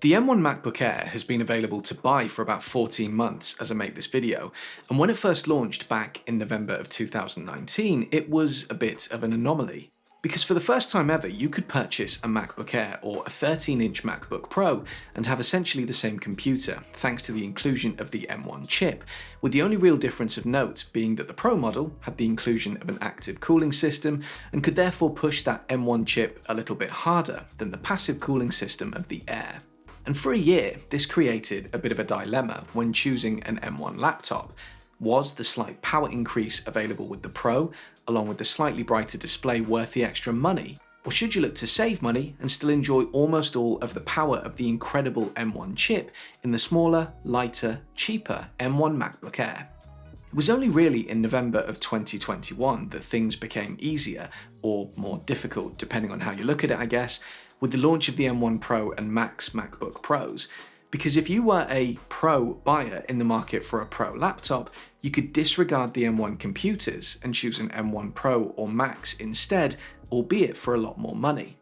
The M1 MacBook Air has been available to buy for about 14 months as I make this video, and when it first launched back in November of 2019, it was a bit of an anomaly. Because for the first time ever, you could purchase a MacBook Air or a 13-inch MacBook Pro and have essentially the same computer, thanks to the inclusion of the M1 chip, with the only real difference of note being that the Pro model had the inclusion of an active cooling system and could therefore push that M1 chip a little bit harder than the passive cooling system of the Air. And for a year, this created a bit of a dilemma when choosing an M1 laptop. Was the slight power increase available with the Pro, along with the slightly brighter display, worth the extra money? Or should you look to save money and still enjoy almost all of the power of the incredible M1 chip in the smaller, lighter, cheaper M1 MacBook Air? It was only really in November of 2021 that things became easier, or more difficult, depending on how you look at it, I guess, with the launch of the M1 Pro and Max MacBook Pros. Because if you were a Pro buyer in the market for a Pro laptop, you could disregard the M1 computers and choose an M1 Pro or Max instead, albeit for a lot more money.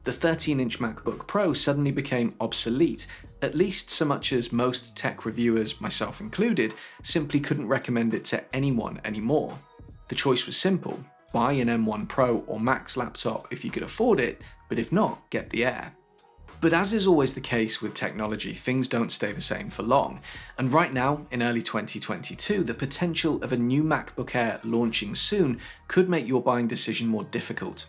The 13-inch MacBook Pro suddenly became obsolete, at least so much as most tech reviewers, myself included, simply couldn't recommend it to anyone anymore. The choice was simple: buy an M1 Pro or Max laptop if you could afford it, but if not, get the Air. But as is always the case with technology, things don't stay the same for long, and right now, in early 2022, the potential of a new MacBook Air launching soon could make your buying decision more difficult.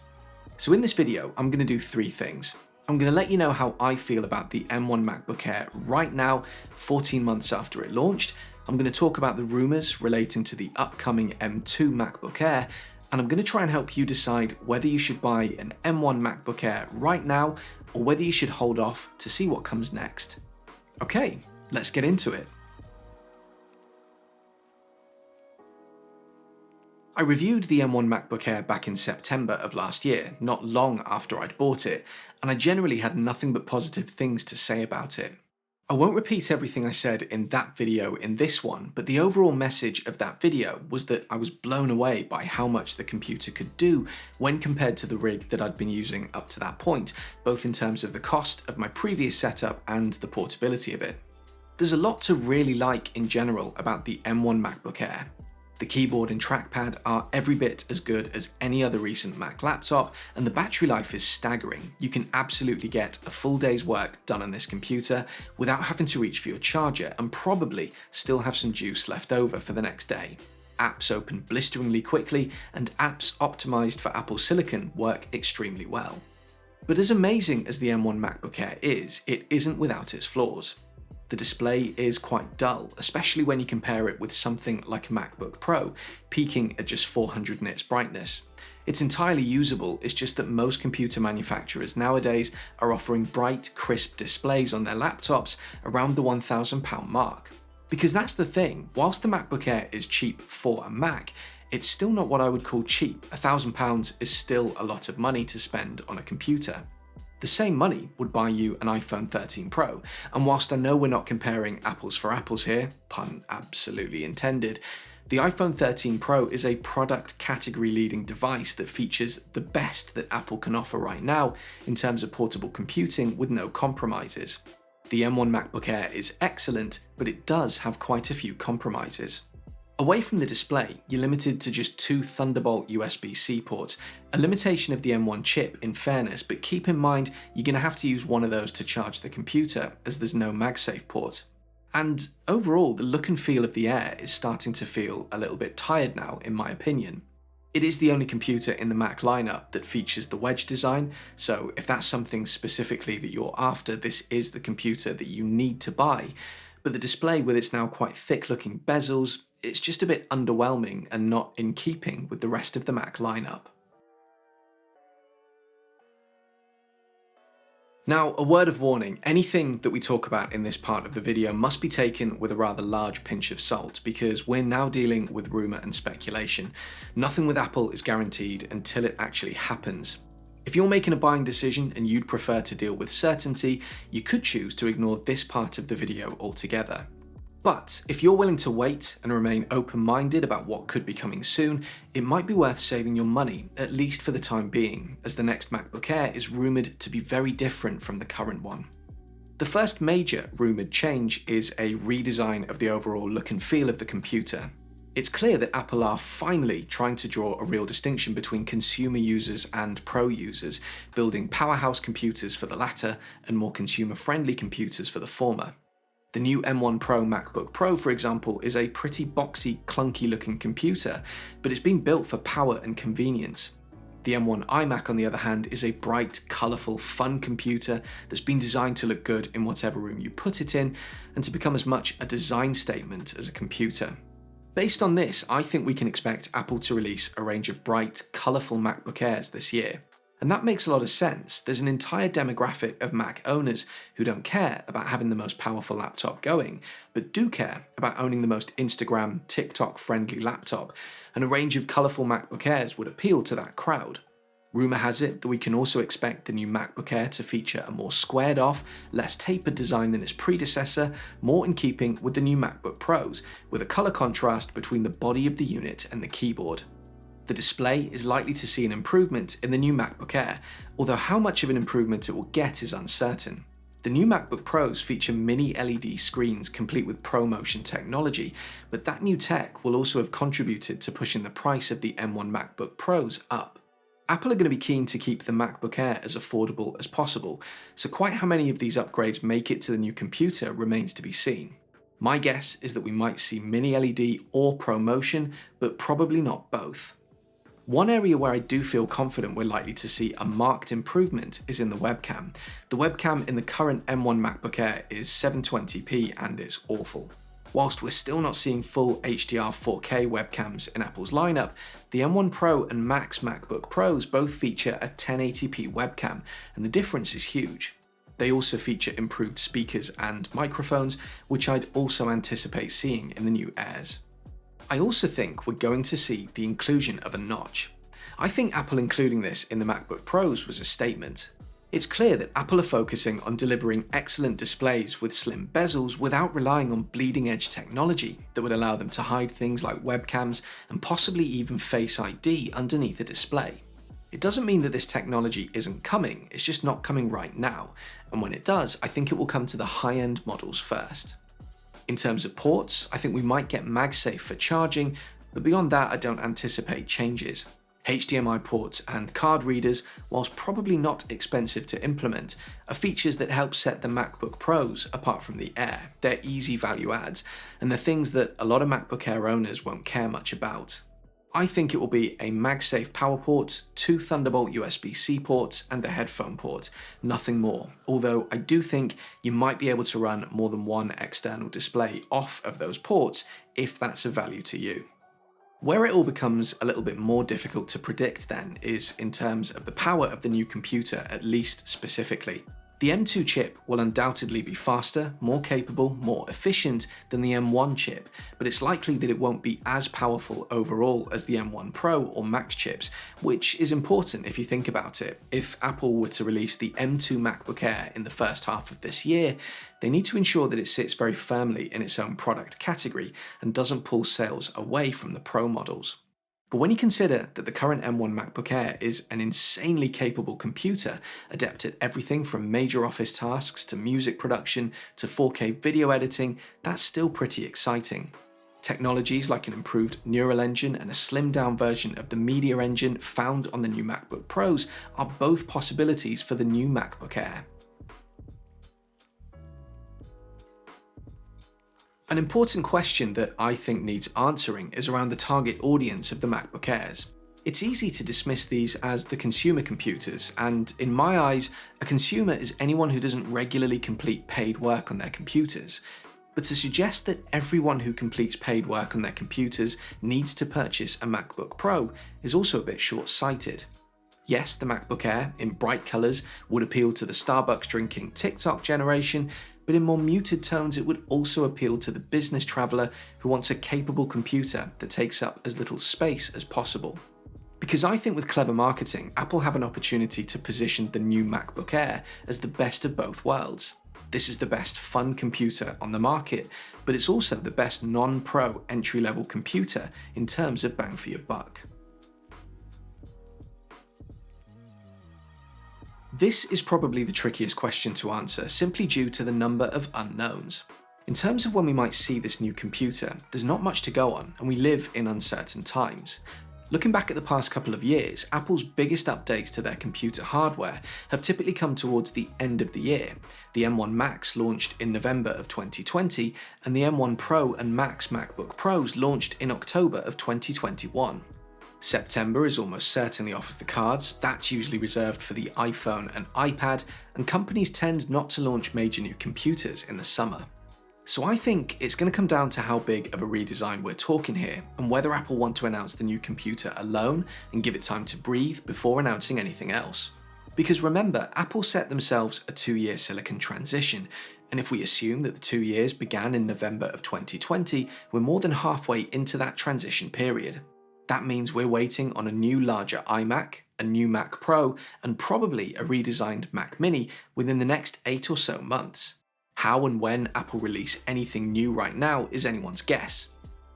So in this video, I'm going to do three things. I'm going to let you know how I feel about the M1 MacBook Air right now, 14 months after it launched. I'm going to talk about the rumours relating to the upcoming M2 MacBook Air, and I'm going to try and help you decide whether you should buy an M1 MacBook Air right now or whether you should hold off to see what comes next. Okay, let's get into it. I reviewed the M1 MacBook Air back in September of last year, not long after I'd bought it, and I generally had nothing but positive things to say about it. I won't repeat everything I said in that video in this one, but the overall message of that video was that I was blown away by how much the computer could do when compared to the rig that I'd been using up to that point, both in terms of the cost of my previous setup and the portability of it. There's a lot to really like in general about the M1 MacBook Air. The keyboard and trackpad are every bit as good as any other recent Mac laptop, and the battery life is staggering. You can absolutely get a full day's work done on this computer without having to reach for your charger, and probably still have some juice left over for the next day. Apps open blisteringly quickly, and apps optimized for Apple Silicon work extremely well. But as amazing as the M1 MacBook Air is, it isn't without its flaws. The display is quite dull, especially when you compare it with something like a MacBook Pro, peaking at just 400 nits brightness. It's entirely usable, it's just that most computer manufacturers nowadays are offering bright, crisp displays on their laptops around the £1,000 mark. Because that's the thing, whilst the MacBook Air is cheap for a Mac, it's still not what I would call cheap. £1,000 is still a lot of money to spend on a computer. The same money would buy you an iPhone 13 Pro, and whilst I know we're not comparing apples for apples here, pun absolutely intended, the iPhone 13 Pro is a product category leading device that features the best that Apple can offer right now in terms of portable computing with no compromises. The M1 MacBook Air is excellent, but it does have quite a few compromises. Away from the display, you're limited to just 2 Thunderbolt USB-C ports, a limitation of the M1 chip in fairness, but keep in mind you're going to have to use one of those to charge the computer, as there's no MagSafe port. And overall, the look and feel of the Air is starting to feel a little bit tired now, in my opinion. It is the only computer in the Mac lineup that features the wedge design, so if that's something specifically that you're after, this is the computer that you need to buy. But the display, with its now quite thick-looking bezels, it's just a bit underwhelming and not in keeping with the rest of the Mac lineup. Now, a word of warning, anything that we talk about in this part of the video must be taken with a rather large pinch of salt, because we're now dealing with rumour and speculation. Nothing with Apple is guaranteed until it actually happens. If you're making a buying decision and you'd prefer to deal with certainty, you could choose to ignore this part of the video altogether. But if you're willing to wait and remain open-minded about what could be coming soon, it might be worth saving your money, at least for the time being, as the next MacBook Air is rumoured to be very different from the current one. The first major rumoured change is a redesign of the overall look and feel of the computer. It's clear that Apple are finally trying to draw a real distinction between consumer users and pro users, building powerhouse computers for the latter and more consumer-friendly computers for the former. The new M1 Pro MacBook Pro, for example, is a pretty boxy, clunky-looking computer, but it's been built for power and convenience. The M1 iMac, on the other hand, is a bright, colourful, fun computer that's been designed to look good in whatever room you put it in, and to become as much a design statement as a computer. Based on this, I think we can expect Apple to release a range of bright, colourful MacBook Airs this year. And that makes a lot of sense. There's an entire demographic of Mac owners who don't care about having the most powerful laptop going, but do care about owning the most Instagram, TikTok-friendly laptop, and a range of colourful MacBook Airs would appeal to that crowd. Rumour has it that we can also expect the new MacBook Air to feature a more squared off, less tapered design than its predecessor, more in keeping with the new MacBook Pros, with a colour contrast between the body of the unit and the keyboard. The display is likely to see an improvement in the new MacBook Air, although how much of an improvement it will get is uncertain. The new MacBook Pros feature mini LED screens complete with ProMotion technology, but that new tech will also have contributed to pushing the price of the M1 MacBook Pros up. Apple are going to be keen to keep the MacBook Air as affordable as possible, so quite how many of these upgrades make it to the new computer remains to be seen. My guess is that we might see mini LED or ProMotion, but probably not both. One area where I do feel confident we're likely to see a marked improvement is in the webcam. The webcam in the current M1 MacBook Air is 720p and it's awful. Whilst we're still not seeing full HDR 4K webcams in Apple's lineup, the M1 Pro and Max MacBook Pros both feature a 1080p webcam, and the difference is huge. They also feature improved speakers and microphones, which I'd also anticipate seeing in the new Airs. I also think we're going to see the inclusion of a notch. I think Apple including this in the MacBook Pros was a statement. It's clear that Apple are focusing on delivering excellent displays with slim bezels without relying on bleeding-edge technology that would allow them to hide things like webcams and possibly even Face ID underneath a display. It doesn't mean that this technology isn't coming, it's just not coming right now, and when it does, I think it will come to the high-end models first. In terms of ports, I think we might get MagSafe for charging, but beyond that I don't anticipate changes. HDMI ports and card readers, whilst probably not expensive to implement, are features that help set the MacBook Pros apart from the Air. They're easy value adds, and they're things that a lot of MacBook Air owners won't care much about. I think it will be a MagSafe power port, 2 Thunderbolt USB-C ports, and a headphone port, nothing more, although I do think you might be able to run more than one external display off of those ports if that's of value to you. Where it all becomes a little bit more difficult to predict then is in terms of the power of the new computer, at least specifically. The M2 chip will undoubtedly be faster, more capable, more efficient than the M1 chip, but it's likely that it won't be as powerful overall as the M1 Pro or Max chips, which is important if you think about it. If Apple were to release the M2 MacBook Air in the first half of this year, they need to ensure that it sits very firmly in its own product category and doesn't pull sales away from the Pro models. But when you consider that the current M1 MacBook Air is an insanely capable computer, adept at everything from major office tasks to music production to 4K video editing, that's still pretty exciting. Technologies like an improved neural engine and a slimmed down version of the media engine found on the new MacBook Pros are both possibilities for the new MacBook Air. An important question that I think needs answering is around the target audience of the MacBook Airs. It's easy to dismiss these as the consumer computers, and in my eyes, a consumer is anyone who doesn't regularly complete paid work on their computers. But to suggest that everyone who completes paid work on their computers needs to purchase a MacBook Pro is also a bit short-sighted. Yes, the MacBook Air, in bright colours, would appeal to the Starbucks drinking TikTok generation, but in more muted tones it would also appeal to the business traveller who wants a capable computer that takes up as little space as possible. Because I think with clever marketing, Apple have an opportunity to position the new MacBook Air as the best of both worlds. This is the best fun computer on the market, but it's also the best non-pro entry-level computer in terms of bang for your buck. This is probably the trickiest question to answer, simply due to the number of unknowns. In terms of when we might see this new computer, there's not much to go on, and we live in uncertain times. Looking back at the past couple of years, Apple's biggest updates to their computer hardware have typically come towards the end of the year. The M1 Macs launched in November of 2020, and the M1 Pro and Max MacBook Pros launched in October of 2021. September is almost certainly off of the cards. That's usually reserved for the iPhone and iPad, and companies tend not to launch major new computers in the summer. So I think it's going to come down to how big of a redesign we're talking here, and whether Apple want to announce the new computer alone and give it time to breathe before announcing anything else. Because remember, Apple set themselves a 2-year silicon transition, and if we assume that the 2 years began in November of 2020, we're more than halfway into that transition period. That means we're waiting on a new larger iMac, a new Mac Pro, and probably a redesigned Mac Mini within the next 8 or so months. How and when Apple release anything new right now is anyone's guess.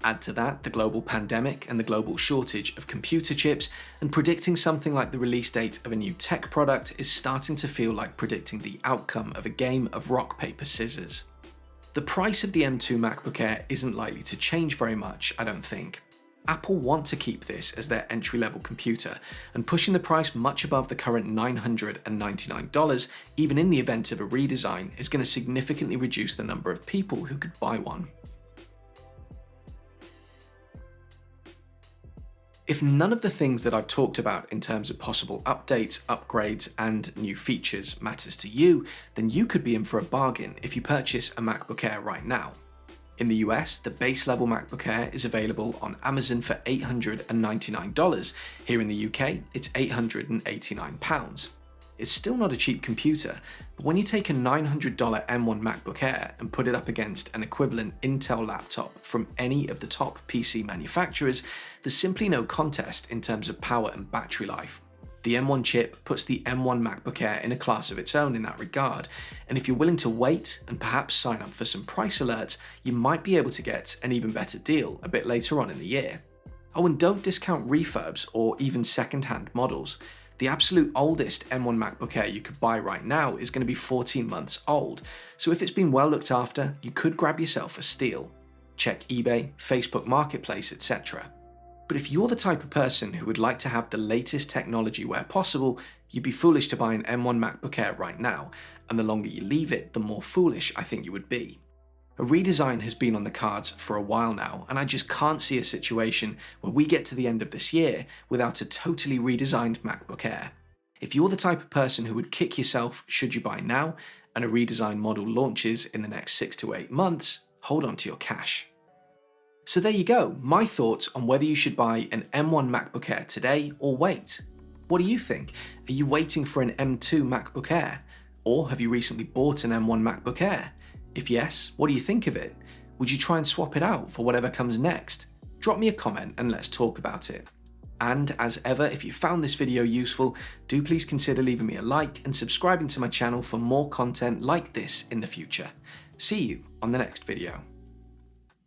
Add to that the global pandemic and the global shortage of computer chips, and predicting something like the release date of a new tech product is starting to feel like predicting the outcome of a game of rock, paper, scissors. The price of the M2 MacBook Air isn't likely to change very much, I don't think. Apple want to keep this as their entry-level computer, and pushing the price much above the current $999, even in the event of a redesign, is going to significantly reduce the number of people who could buy one. If none of the things that I've talked about in terms of possible updates, upgrades, and new features matters to you, then you could be in for a bargain if you purchase a MacBook Air right now. In the US, the base level MacBook Air is available on Amazon for $899. Here in the UK, it's £889. It's still not a cheap computer, but when you take a $900 M1 MacBook Air and put it up against an equivalent Intel laptop from any of the top PC manufacturers, there's simply no contest in terms of power and battery life. The M1 chip puts the M1 MacBook Air in a class of its own in that regard, and if you're willing to wait and perhaps sign up for some price alerts, you might be able to get an even better deal a bit later on in the year. Oh, and don't discount refurbs or even second-hand models. The absolute oldest M1 MacBook Air you could buy right now is going to be 14 months old, so if it's been well looked after, you could grab yourself a steal. Check eBay, Facebook Marketplace, etc. But if you're the type of person who would like to have the latest technology where possible, you'd be foolish to buy an M1 MacBook Air right now, and the longer you leave it, the more foolish I think you would be. A redesign has been on the cards for a while now, and I just can't see a situation where we get to the end of this year without a totally redesigned MacBook Air. If you're the type of person who would kick yourself should you buy now, and a redesigned model launches in the next 6 to 8 months, hold on to your cash. So there you go, my thoughts on whether you should buy an M1 MacBook Air today or wait. What do you think? Are you waiting for an M2 MacBook Air? Or have you recently bought an M1 MacBook Air? If yes, what do you think of it? Would you try and swap it out for whatever comes next? Drop me a comment and let's talk about it. And as ever, if you found this video useful, do please consider leaving me a like and subscribing to my channel for more content like this in the future. See you on the next video.